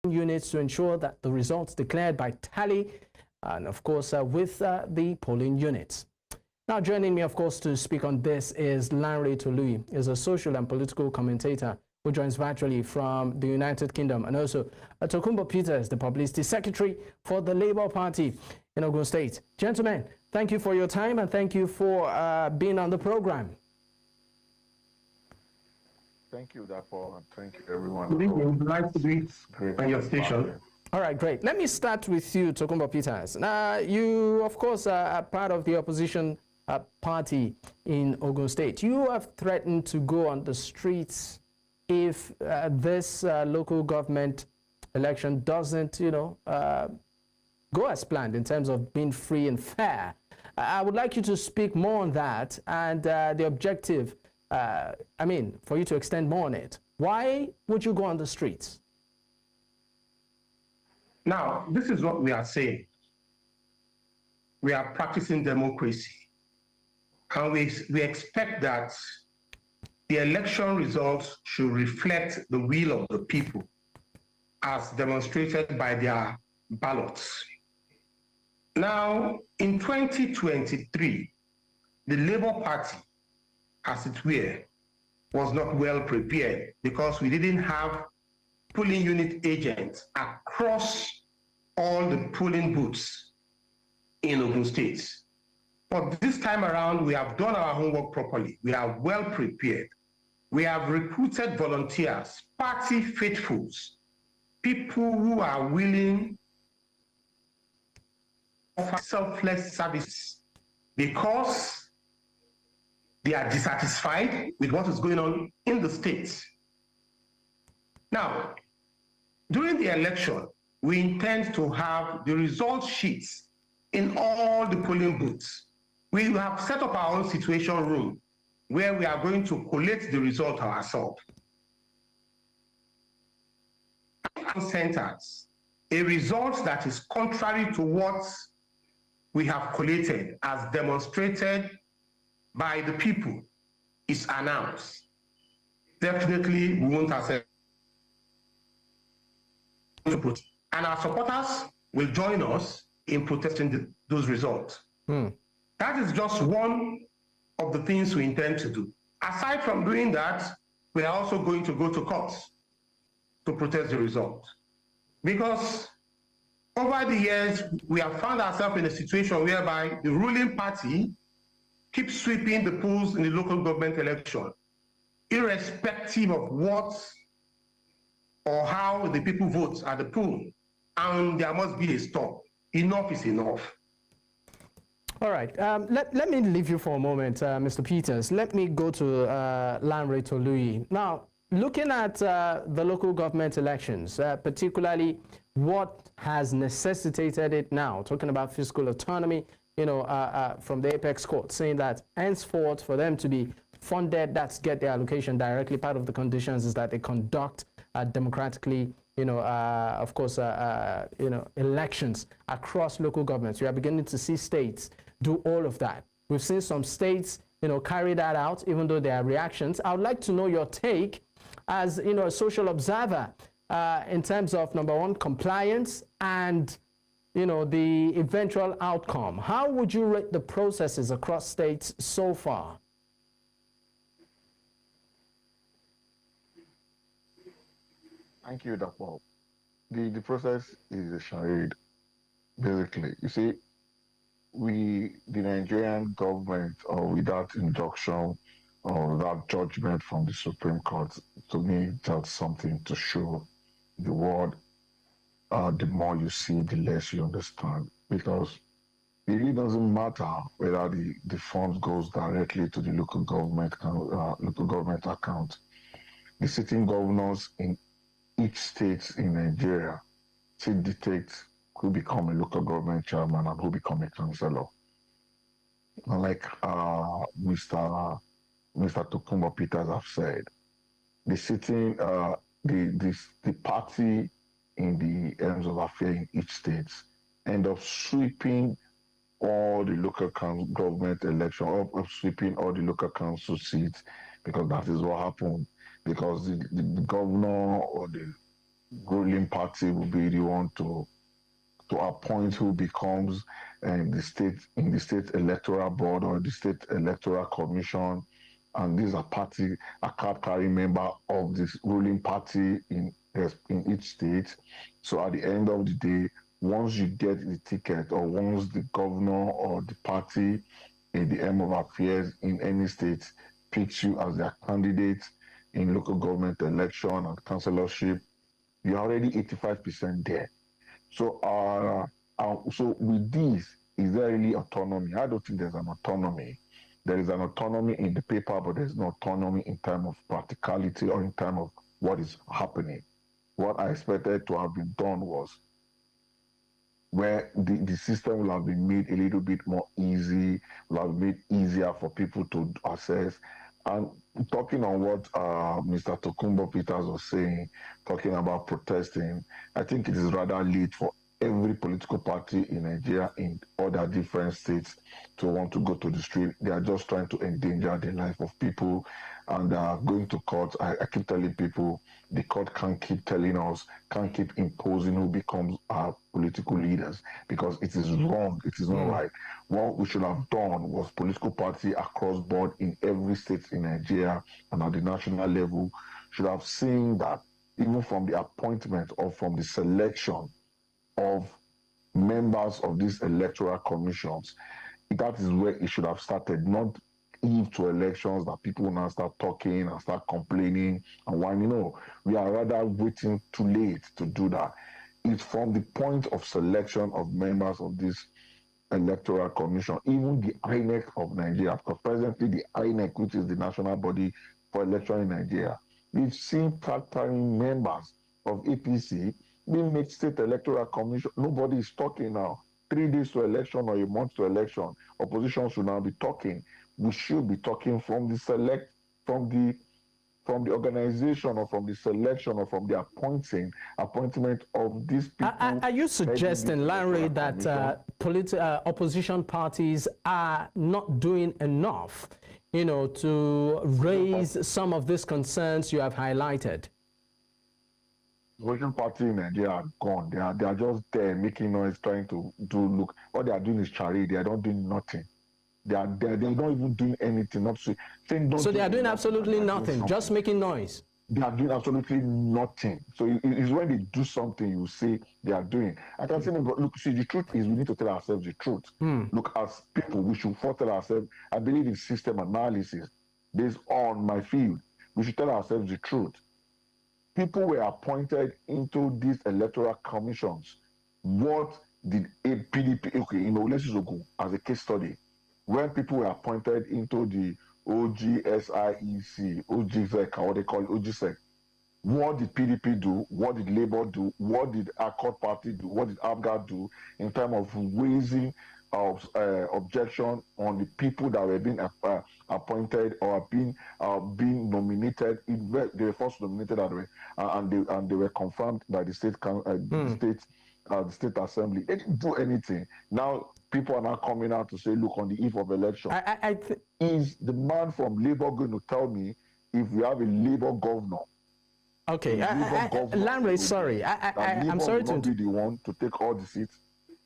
units to ensure that the results declared by tally and of course with the polling units. Now joining me of course to speak on this is Lanre Toluhi, is a social and political commentator who joins virtually from the United Kingdom, and also Tokunbo Peters, the publicity secretary for the Labour Party in Ogun State. Gentlemen, thank you for your time and thank you for being on the program. Thank you, Dapo, and thank you, everyone. Good evening. Nice to be on your station. All right, great. Let me start with you, Tokunbo Peters. Now, you, of course, are part of the opposition party in Ogun State. You have threatened to go on the streets if this local government election doesn't, go as planned in terms of being free and fair. I would like you to speak more on that and the objective, for you to extend more on it. Why would you go on the streets? Now, this is what we are saying. We are practicing democracy. And we expect that the election results should reflect the will of the people as demonstrated by their ballots. Now, in 2023, the Labour Party, as it were, was not well prepared because we didn't have polling unit agents across all the polling booths in Ogun State. But this time around, we have done our homework properly. We are well prepared. We have recruited volunteers, party faithfuls, people who are willing to offer selfless services because they are dissatisfied with what is going on in the state. Now, during the election, we intend to have the result sheets in all the polling booths. We have set up our own situation room where we are going to collate the result ourselves. Centers, a result that is contrary to what we have collated as demonstrated by the people is announced. Definitely, we won't accept. And our supporters will join us in protesting those results. That is just one of the things we intend to do. Aside from doing that, we are also going to go to court to protest the result. Because over the years, we have found ourselves in a situation whereby the ruling party keeps sweeping the polls in the local government election, irrespective of what or how the people vote at the poll. And there must be a stop. Enough is enough. All right. Let me leave you for a moment, Mr. Peters. Let me go to Lanre Toluhi. Now, looking at the local government elections, particularly what has necessitated it now, talking about fiscal autonomy, from the Apex Court, saying that henceforth for them to be funded, that's get their allocation directly. Part of the conditions is that they conduct democratically, elections across local governments. We are beginning to see states do all of that. We've seen some states, carry that out, even though there are reactions. I would like to know your take as, a social observer in terms of, number one, compliance and, the eventual outcome. How would you rate the processes across states so far? Thank you, Dapo. The process is a charade, basically. You see, the Nigerian government, without injunction or without judgment from the Supreme Court, to me, that's something to show the world. The more you see, the less you understand. Because it really doesn't matter whether the funds goes directly to the local government account. The sitting governors in each state in Nigeria still dictate who become a local government chairman and who become a councillor. Like Mr. Tokunbo Peters have said, the sitting, the party in the ends of affair in each state end up sweeping all the local government election, up sweeping all the local council seats, because that is what happened. Because the governor or the ruling party will be the one to appoint who becomes in the state electoral board or the state electoral commission, and these are card carrying member of this ruling party in each state. So at the end of the day, once you get the ticket, or once the governor or the party in the M of affairs in any state picks you as their candidate in local government election and councillorship, you're already 85% there. So, so with this, is there really autonomy? I don't think there's an autonomy. There is an autonomy in the paper, but there's no autonomy in terms of practicality or in terms of what is happening. What I expected to have been done was where the system will have been made a little bit more easy, will have made easier for people to access. And talking on what Mr. Tokunbo Peters was saying, talking about protesting, I think it is rather late for every political party in Nigeria in other different states to want to go to the street. They are just trying to endanger the life of people, and going to court. I keep telling people, the court can't keep telling us, can't keep imposing who becomes our political leaders, because it is wrong, it is not right. What we should have done was political party across board in every state in Nigeria and at the national level should have seen that even from the appointment or from the selection of members of these electoral commissions, that is where it should have started, not eve to elections that people now start talking and start complaining and whining. We are rather waiting too late to do that. It's from the point of selection of members of this electoral commission, even the INEC of Nigeria, because presently the INEC, which is the national body for election in Nigeria, we've seen part-time members of APC being made state electoral commission. Nobody is talking now. 3 days to election or a month to election, opposition should now be talking. We should be talking from the organization or from the selection or from the appointment of these people. Are you suggesting, Lanre, that opposition parties are not doing enough, to raise some of these concerns you have highlighted? Opposition party in Nigeria are gone. They are just there making noise, trying to look. What they are doing is charade. They are not doing nothing. They're not even doing anything. So they are doing absolutely nothing, just making noise. They are doing absolutely nothing. So it's when they do something, you say they are doing. I can say, but look, see, the truth is we need to tell ourselves the truth. Look, as people, we should first tell ourselves, I believe in system analysis based on my field. We should tell ourselves the truth. People were appointed into these electoral commissions. What did a PDP, let's use Ogun as a case study. When people were appointed into the OGSIEC, OGSEC, what they call it, OGSEC, what did PDP do? What did Labour do? What did Accord Party do? What did ABGA do in terms of raising objection on the people that were being appointed or being nominated? They were first nominated that way, and they were confirmed by the state the state assembly. They didn't do anything. Now people are now coming out to say, look, on the eve of election, is the man from Labour going to tell me if we have a Labour governor? Okay, Lanre, sorry, I'm sorry to be the one to take all the seats.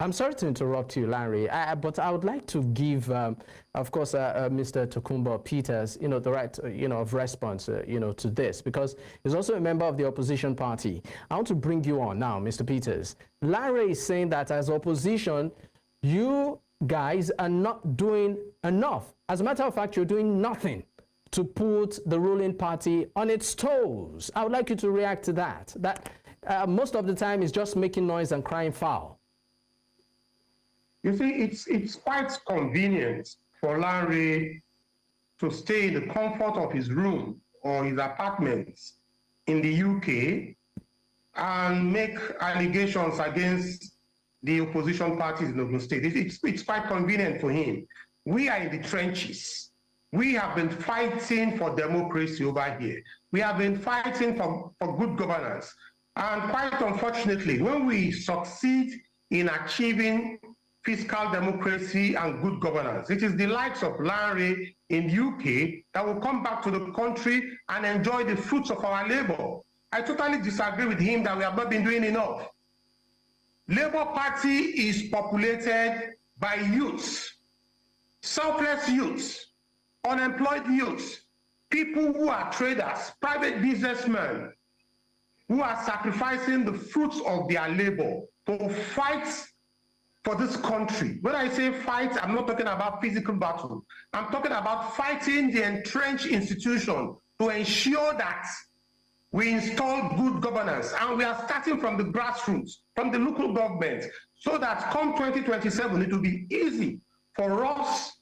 I'm sorry to interrupt you, Lanre, but I would like to give, of course, Mr. Tokunbo Peters, the right, of response, to this, because he's also a member of the opposition party. I want to bring you on now, Mr. Peters. Lanre is saying that as opposition, you guys are not doing enough. As a matter of fact, you're doing nothing to put the ruling party on its toes. I would like you to react to that. That most of the time is just making noise and crying foul. You see, it's quite convenient for Lanre to stay in the comfort of his room or his apartment in the UK and make allegations against the opposition parties in Ogun State. It's quite convenient for him. We are in the trenches. We have been fighting for democracy over here. We have been fighting for good governance. And quite unfortunately, when we succeed in achieving fiscal democracy and good governance, it is the likes of Lanre in the UK that will come back to the country and enjoy the fruits of our labor. I totally disagree with him that we have not been doing enough. Labour Party is populated by youths, selfless youths, unemployed youths, people who are traders, private businessmen, who are sacrificing the fruits of their labor to fight for this country. When I say fight, I'm not talking about physical battle. I'm talking about fighting the entrenched institution to ensure that we install good governance. And we are starting from the grassroots, from the local government, so that come 2027, it will be easy for us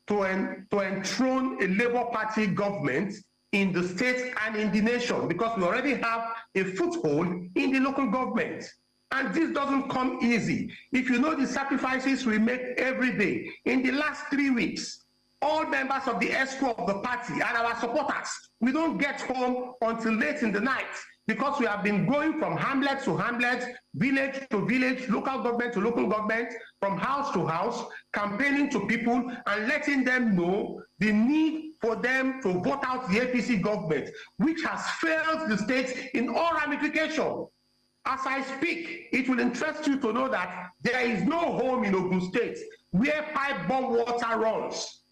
to enthrone a Labour Party government in the state and in the nation, because we already have a foothold in the local government. And this doesn't come easy. If you know the sacrifices we make every day, in the last 3 weeks, all members of the ESCO of the party and our supporters, we don't get home until late in the night, because we have been going from hamlet to hamlet, village to village, local government to local government, from house to house, campaigning to people and letting them know the need for them to vote out the APC government, which has failed the state in all ramifications. As I speak, it will interest you to know that there is no home in Ogun State where pipe-borne water runs.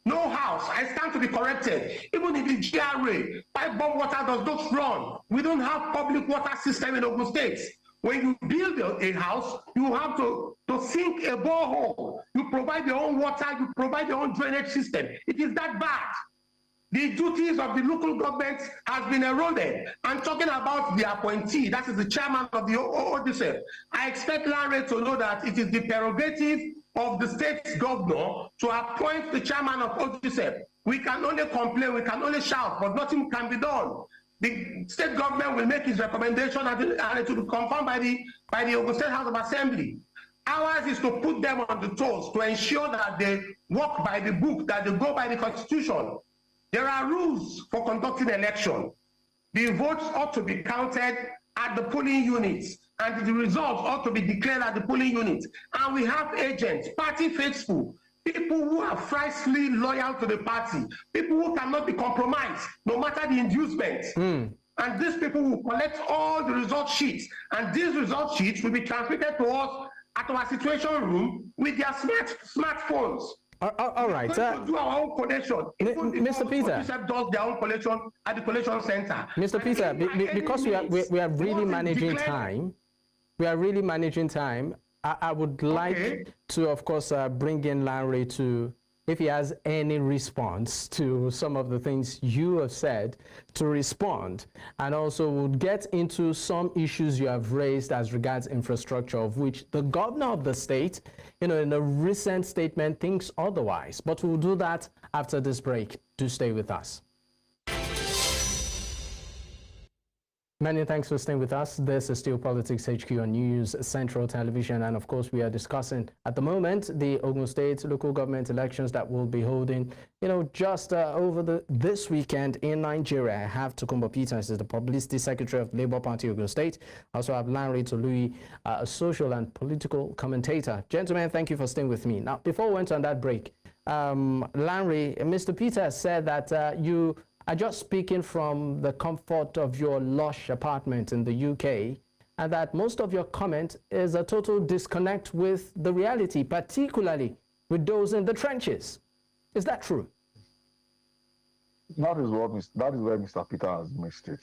No house. I stand to be corrected. Even in the GRA, pipe-borne water does not run. We don't have public water system in Ogun State. When you build a house, you have to sink a borehole. You provide your own water, you provide your own drainage system. It is that bad. The duties of the local government has been eroded. I'm talking about the appointee, that is the chairman of the ODCEF. I expect Lanre to know that it is the prerogative of the state governor to appoint the chairman of ODCEF. We can only complain, we can only shout, but nothing can be done. The state government will make its recommendation and it will be confirmed by the Ogun State House of Assembly. Ours is to put them on the toes to ensure that they walk by the book, that they go by the constitution. There are rules for conducting election. The votes ought to be counted at the polling units, and the results ought to be declared at the polling units. And we have agents, party faithful, people who are fiercely loyal to the party, people who cannot be compromised, no matter the inducement. And these people will collect all the result sheets, and these result sheets will be transmitted to us at our situation room with their smartphones. All right. We do our own collection. Mr. Peter does their own collection at the collection center. Mr. Peter, because we are really managing time, I would like to, of course, bring in Lanre to, if he has any response to some of the things you have said, to respond. And also we'll get into some issues you have raised as regards infrastructure, of which the governor of the state, in a recent statement, thinks otherwise. But we'll do that after this break. Do stay with us. Many thanks for staying with us. This is still Politics HQ on News Central Television. And of course, we are discussing at the moment the Ogun State local government elections that will be holding, just over this weekend in Nigeria. I have Tokunbo Peters, the Publicity Secretary of Labour Party Ogun State. I also have Lanre Toluhi, a social and political commentator. Gentlemen, thank you for staying with me. Now, before we went on that break, Lanre, Mr. Peters said that you are just speaking from the comfort of your lush apartment in the UK, and that most of your comment is a total disconnect with the reality, particularly with those in the trenches. Is that true? That is where Mr. Peter has missed it.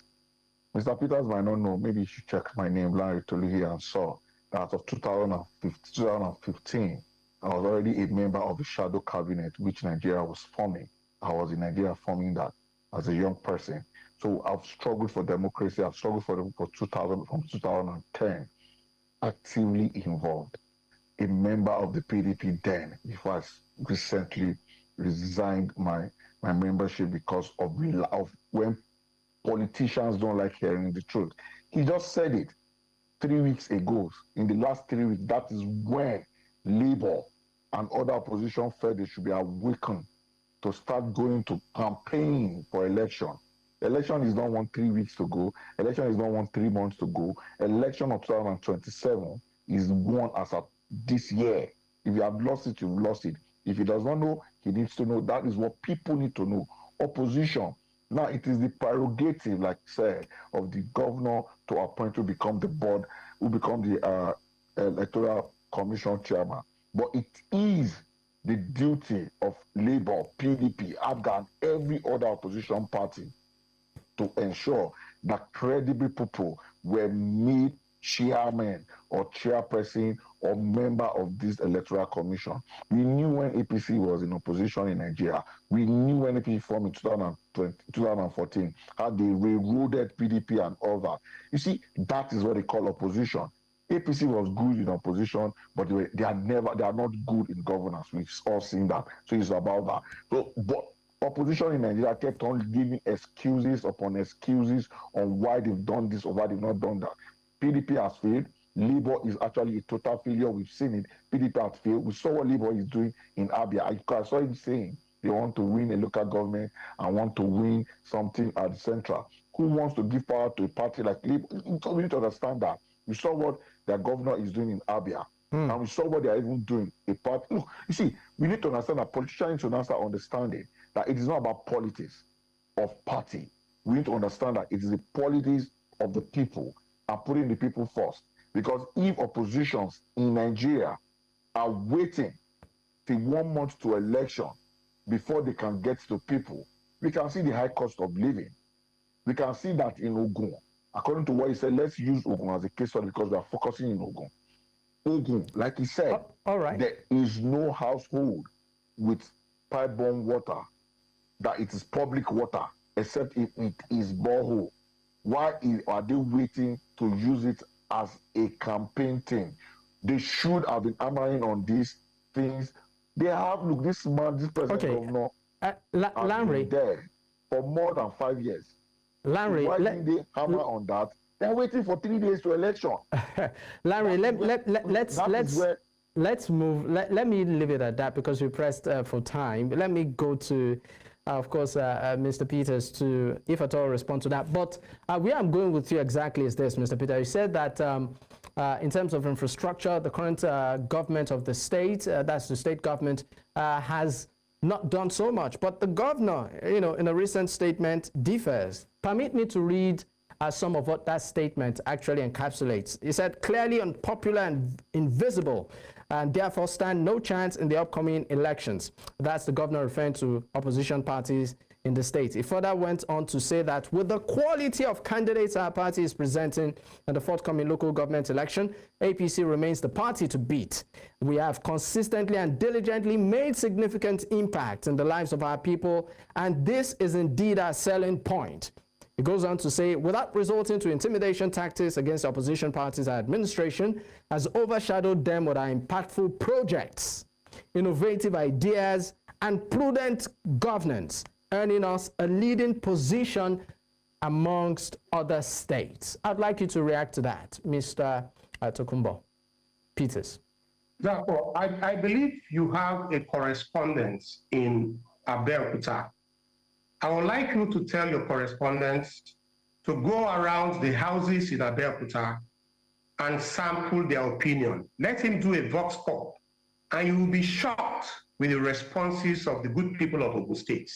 Mr. Peters might not know, maybe you should check my name, Lanre Toluhi, and saw that as of 2015, I was already a member of the shadow cabinet which Nigeria was forming. I was in Nigeria forming that as a young person. So I've struggled for democracy. I've struggled from 2010, actively involved. A member of the PDP then, before I recently resigned my membership because of when politicians don't like hearing the truth. He just said it 3 weeks ago. In the last 3 weeks, that is when Labour and other opposition felt they should be awakened to start going to campaign for election. Election is not 3 weeks to go. Election is not 3 months to go. Election of 2027 is one as of this year. If you have lost it, you've lost it. If he does not know, he needs to know. That is what people need to know. Opposition, Now it is the prerogative, like I said, of the governor to appoint to become the board, who become the electoral commission chairman. But it is the duty of Labour, PDP, ABGA, and every other opposition party to ensure that credible people were made chairman or chairperson or member of this electoral commission. We knew when APC was in opposition in Nigeria. We knew when APC formed in 2014, how they railroaded PDP and all that. You see, that is what they call opposition. APC was good in opposition, but they are not good in governance. We've all seen that. So it's about that. So, but opposition in Nigeria kept on giving excuses upon excuses on why they've done this or why they've not done that. PDP has failed. Labour is actually a total failure. We've seen it. PDP has failed. We saw what Labour is doing in Abia. I saw him saying they want to win a local government and want to win something at the central. Who wants to give power to a party like Labour? We need to understand that. We saw what their governor is doing in Abia. And we saw what they are even doing. Look, you see, we need to understand that politicians need to start understanding that it is not about politics of party. We need to understand that it is the politics of the people and putting the people first. Because if oppositions in Nigeria are waiting till 1 month to election before they can get to people, we can see the high cost of living. We can see that in Ogun. According to what he said, let's use Ogun as a case study because we are focusing in Ogun. Ogun, like he said, all right. There is no household with pipe-borne water that it is public water, except if it is borehole. Why are they waiting to use it as a campaign thing? They should have been hammering on these things. They have, look, this man, this president governor, has been there for more than 5 years. Lanre, why didn't they hammer on that? They're waiting for 3 days to election. Lanre, let's move. Let me leave it at that because we pressed for time. Let me go to, of course, Mr. Peters to, if at all, respond to that. But where I'm going with you exactly is this, Mr. Peters. You said that in terms of infrastructure, the current government of the state, that's the state government, has not done so much. But the governor, in a recent statement, differs. Permit me to read some of what that statement actually encapsulates. He said, clearly unpopular and invisible, and therefore stand no chance in the upcoming elections. That's the governor referring to opposition parties in the state. He further went on to say that with the quality of candidates our party is presenting in the forthcoming local government election, APC remains the party to beat. We have consistently and diligently made significant impact in the lives of our people, and this is indeed our selling point. He goes on to say, without resorting to intimidation tactics against opposition parties, our administration has overshadowed them with our impactful projects, innovative ideas, and prudent governance, earning us a leading position amongst other states. I'd like you to react to that, Mr. Tokunbo. Peters. Therefore, I believe you have a correspondence in Abeokuta. I would like you to tell your correspondents to go around the houses in Abeokuta and sample their opinion. Let him do a vox pop, and you will be shocked with the responses of the good people of Ogun State.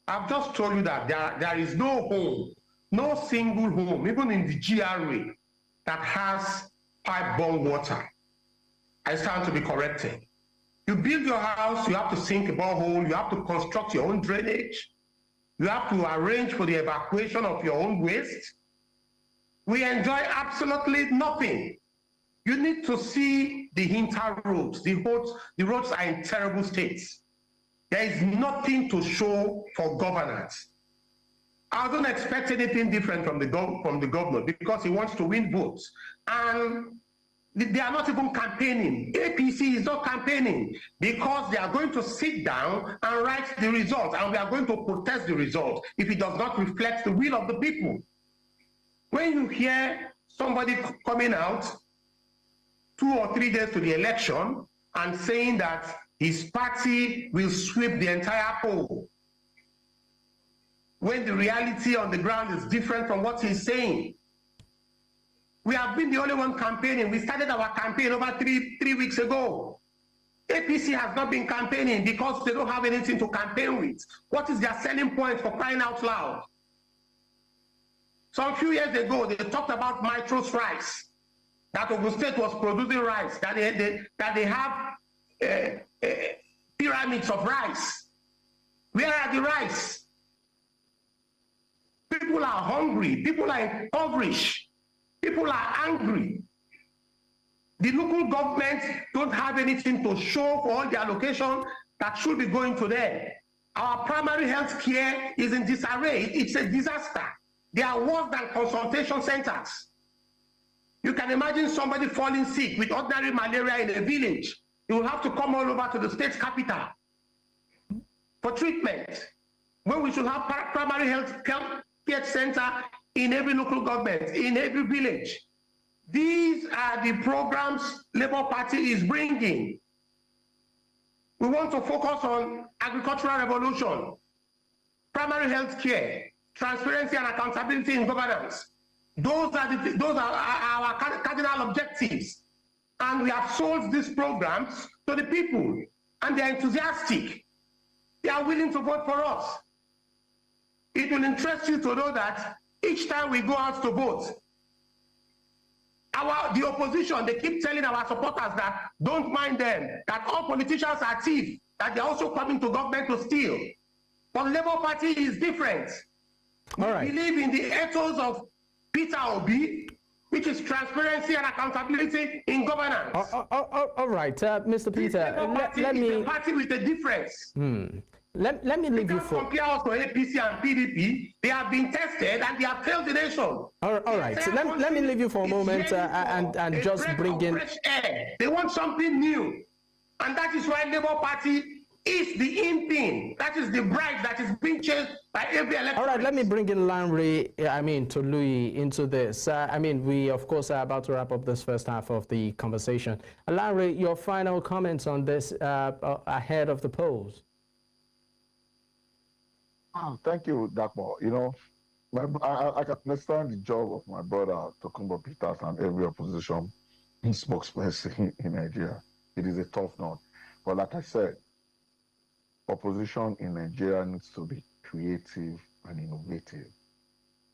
I've just told you that there is no home, no single home, even in the GRA, that has pipe-borne water. I stand to be corrected. You build your house, you have to sink a borehole, you have to construct your own drainage, you have to arrange for the evacuation of your own waste. We enjoy absolutely nothing. You need to see the inter roads. The roads are in terrible states. There is nothing to show for governance. I don't expect anything different from the governor because he wants to win votes. And they are not even campaigning. APC is not campaigning because they are going to sit down and write the results, and we are going to protest the result if it does not reflect the will of the people. When you hear somebody coming out 2 or 3 days to the election and saying that his party will sweep the entire poll, when the reality on the ground is different from what he's saying. We have been the only one campaigning. We started our campaign over three weeks ago. APC has not been campaigning because they don't have anything to campaign with. What is their selling point, for crying out loud? Some few years ago, they talked about Mitros rice, that Ogun State was producing rice, that they have pyramids of rice. Where are the rice? People are hungry, people are impoverished, people are angry. The local governments don't have anything to show for all the allocation that should be going to them. Our primary health care is in disarray. It's a disaster. They are worse than consultation centers. You can imagine somebody falling sick with ordinary malaria in a village. You will have to come all over to the state capital for treatment, when we should have primary health care center in every local government, in every village. These are the programs Labour Party is bringing. We want to focus on agricultural revolution, primary health care, transparency and accountability in governance. Those are our cardinal objectives. And we have sold these programs to the people, and they are enthusiastic. They are willing to vote for us. It will interest you to know that each time we go out to vote, the opposition, they keep telling our supporters that don't mind them, that all politicians are thieves, that they're also coming to government to steal. But Labour Party is different. We believe in the ethos of Peter Obi, which is transparency and accountability in governance. All right, Mr. Peter, let me... a party with a difference. Let me leave you for... compare us to APC and PDP. They have been tested and they have failed the nation. All right, so let me leave you for a moment and just bring in... fresh air. They want something new. And that is why Labour Party is the in thing. That is the bride that is being chased by every election. All right, let me bring in Lanre, Toluhi into this. We, of course, are about to wrap up this first half of the conversation. Lanre, your final comments on this ahead of the polls. Thank you, Dakmo. You know, I can understand the job of my brother, Tokunbo Peters, and every opposition spokesperson in Nigeria. It is a tough nut. But like I said, opposition in Nigeria needs to be creative and innovative.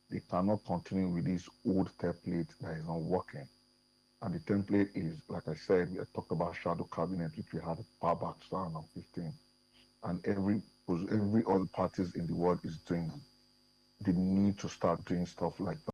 They cannot continue with this old template that is not working. And the template is, like I said, we talked about shadow cabinet, which we had far back 2015. And every other parties in the world is doing. They need to start doing stuff like that.